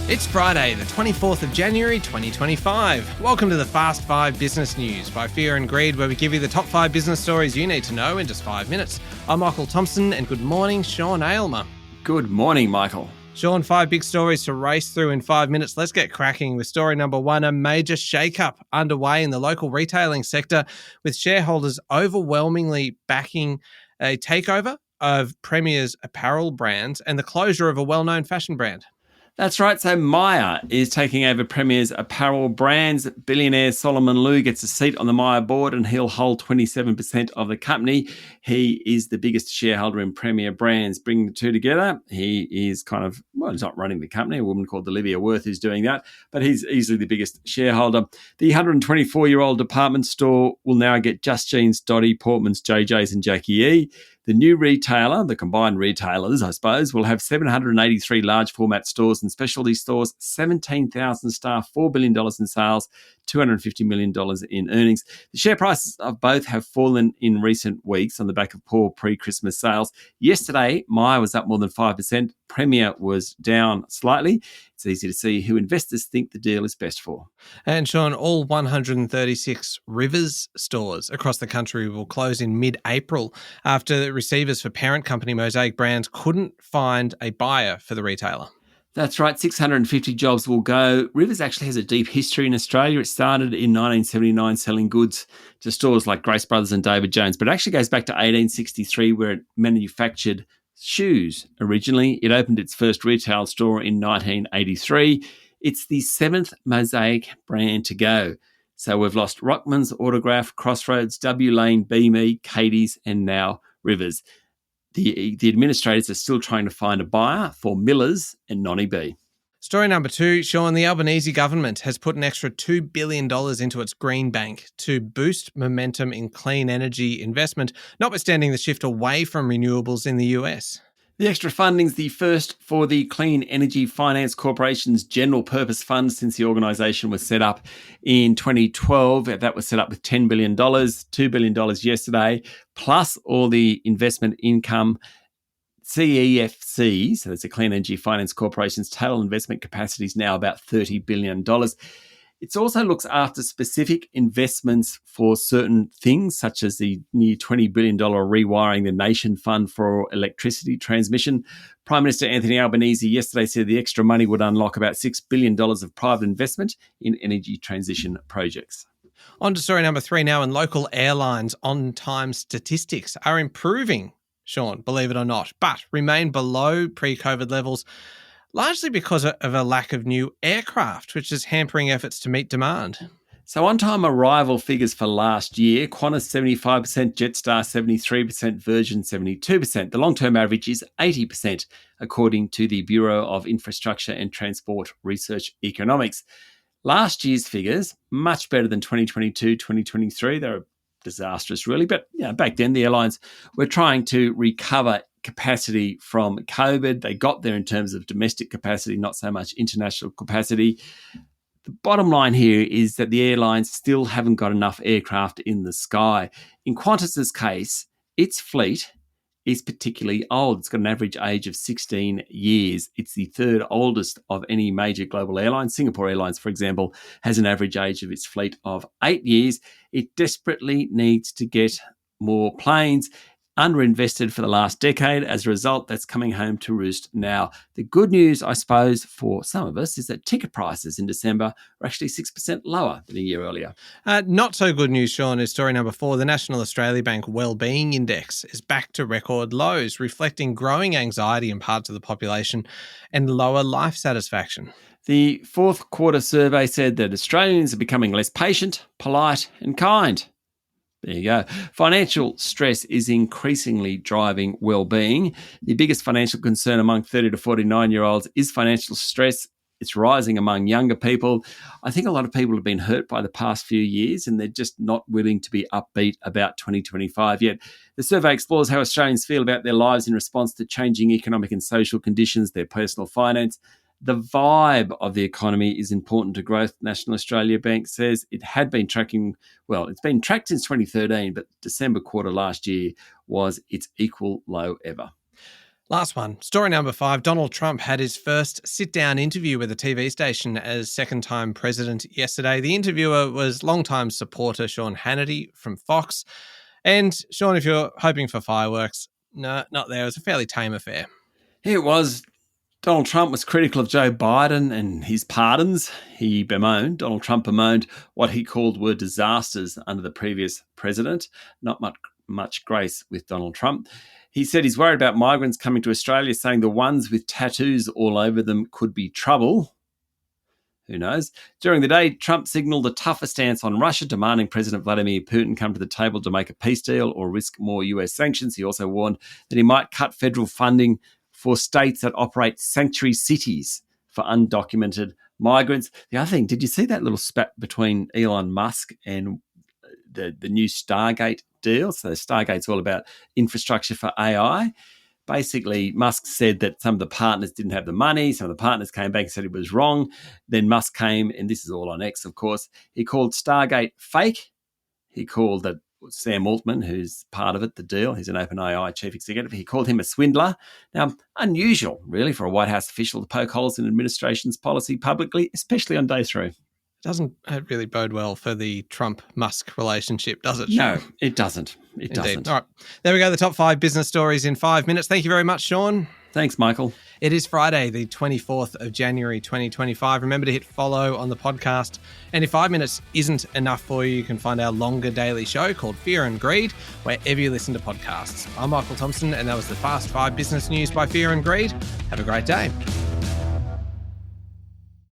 It's Friday, the 24th of January 2025. Welcome to the Fast 5 Business News by Fear and Greed, where we give you the top 5 business stories you need to know in just 5 minutes. I'm Michael Thompson, and good morning, Sean Aylmer. Good morning, Michael. Sean, 5 big stories to race through in 5 minutes. Let's get cracking with story number 1, a major shake-up underway in the local retailing sector, with shareholders overwhelmingly backing a takeover of Premier's apparel brands and the closure of a well-known fashion brand. That's right. So Myer is taking over Premier's apparel brands. Billionaire Solomon Lew gets a seat on the Myer board and he'll hold 27% of the company. He is the biggest shareholder in Premier Brands. Bringing the two together, he is he's not running the company. A woman called Olivia Worth is doing that, but he's easily the biggest shareholder. The 124-year-old department store will now get Just Jeans, Dottie, Portman's, JJ's and Jackie E. The new retailer, the combined retailers, I suppose, will have 783 large format stores and specialty stores, 17,000 staff, $4 billion in sales, $250 million in earnings. The share prices of both have fallen in recent weeks on the back of poor pre-Christmas sales. Yesterday, Myer was up more than 5%. Premier was down slightly. It's easy to see who investors think the deal is best for. And Sean, all 136 Rivers stores across the country will close in mid-April after receivers for parent company Mosaic Brands couldn't find a buyer for the retailer. That's right, 650 jobs will go. Rivers actually has a deep history in Australia. It started in 1979 selling goods to stores like Grace Brothers and David Jones, but it actually goes back to 1863 where it manufactured shoes. Originally, it opened its first retail store in 1983. It's the 7th Mosaic brand to go. So we've lost Rockman's, Autograph, Crossroads, W Lane, Be Me, Katie's, and now Rivers. The administrators are still trying to find a buyer for Miller's and Nonny B. Story number 2, Sean, the Albanese government has put an extra $2 billion into its Green Bank to boost momentum in clean energy investment, notwithstanding the shift away from renewables in the US. The extra funding is the first for the Clean Energy Finance Corporation's general purpose fund since the organisation was set up in 2012. That was set up with $10 billion, $2 billion yesterday, plus all the investment income. CEFC, so that's the Clean Energy Finance Corporation's total investment capacity is now about $30 billion. It also looks after specific investments for certain things, such as the near $20 billion Rewiring the Nation Fund for electricity transmission. Prime Minister Anthony Albanese yesterday said the extra money would unlock about $6 billion of private investment in energy transition projects. On to story number 3 now, and local airlines on-time statistics are improving, Sean, believe it or not, but remain below pre-COVID levels, largely because of a lack of new aircraft, which is hampering efforts to meet demand. So on-time arrival figures for last year, Qantas 75%, Jetstar 73%, Virgin 72%. The long-term average is 80%, according to the Bureau of Infrastructure and Transport Research Economics. Last year's figures, much better than 2022, 2023. They were disastrous, really. But back then, the airlines were trying to recover capacity from COVID. They got there in terms of domestic capacity, not so much international capacity. The bottom line here is that the airlines still haven't got enough aircraft in the sky. In Qantas's case, its fleet is particularly old. It's got an average age of 16 years. It's the third oldest of any major global airline. Singapore Airlines, for example, has an average age of its fleet of 8 years. It desperately needs to get more planes. Underinvested for the last decade. As a result, that's coming home to roost now. The good news, I suppose, for some of us is that ticket prices in December were actually 6% lower than a year earlier. Not so good news, Sean, is story number 4. The National Australia Bank Wellbeing Index is back to record lows, reflecting growing anxiety in parts of the population and lower life satisfaction. The fourth quarter survey said that Australians are becoming less patient, polite and kind. There you go. Financial stress is increasingly driving well-being. The biggest financial concern among 30 to 49-year-olds is financial stress. It's rising among younger people. I think a lot of people have been hurt by the past few years and they're just not willing to be upbeat about 2025 yet. The survey explores how Australians feel about their lives in response to changing economic and social conditions, their personal finance. The vibe of the economy is important to growth, National Australia Bank says. It had been tracking, it's been tracked since 2013, but December quarter last year was its equal low ever. Last one. Story number 5. Donald Trump had his first sit-down interview with a TV station as second-time president yesterday. The interviewer was longtime supporter Sean Hannity from Fox. And Sean, if you're hoping for fireworks, no, not there. It was a fairly tame affair. It was. Donald Trump was critical of Joe Biden and his pardons. Donald Trump bemoaned what he called were disasters under the previous president. Not much grace with Donald Trump. He said he's worried about migrants coming to Australia, saying the ones with tattoos all over them could be trouble. Who knows? During the day, Trump signalled a tougher stance on Russia, demanding President Vladimir Putin come to the table to make a peace deal or risk more US sanctions. He also warned that he might cut federal funding for states that operate sanctuary cities for undocumented migrants. The other thing, did you see that little spat between Elon Musk and the new Stargate deal? So Stargate's all about infrastructure for AI. Basically, Musk said that some of the partners didn't have the money. Some of the partners came back and said it was wrong. Then Musk came, and this is all on X, of course. He called Stargate fake. He called that Sam Altman, who's part of it, the deal. He's an OpenAI chief executive. He called him a swindler. Now, unusual, really, for a White House official to poke holes in administration's policy publicly, especially on day 3. Doesn't really bode well for the Trump-Musk relationship, does it? No, it doesn't. It doesn't. All right. There we go. The top 5 business stories in 5 minutes. Thank you very much, Sean. Thanks, Michael. It is Friday, the 24th of January, 2025. Remember to hit follow on the podcast. And if 5 minutes isn't enough for you, you can find our longer daily show called Fear and Greed, wherever you listen to podcasts. I'm Michael Thompson, and that was the Fast 5 Business News by Fear and Greed. Have a great day.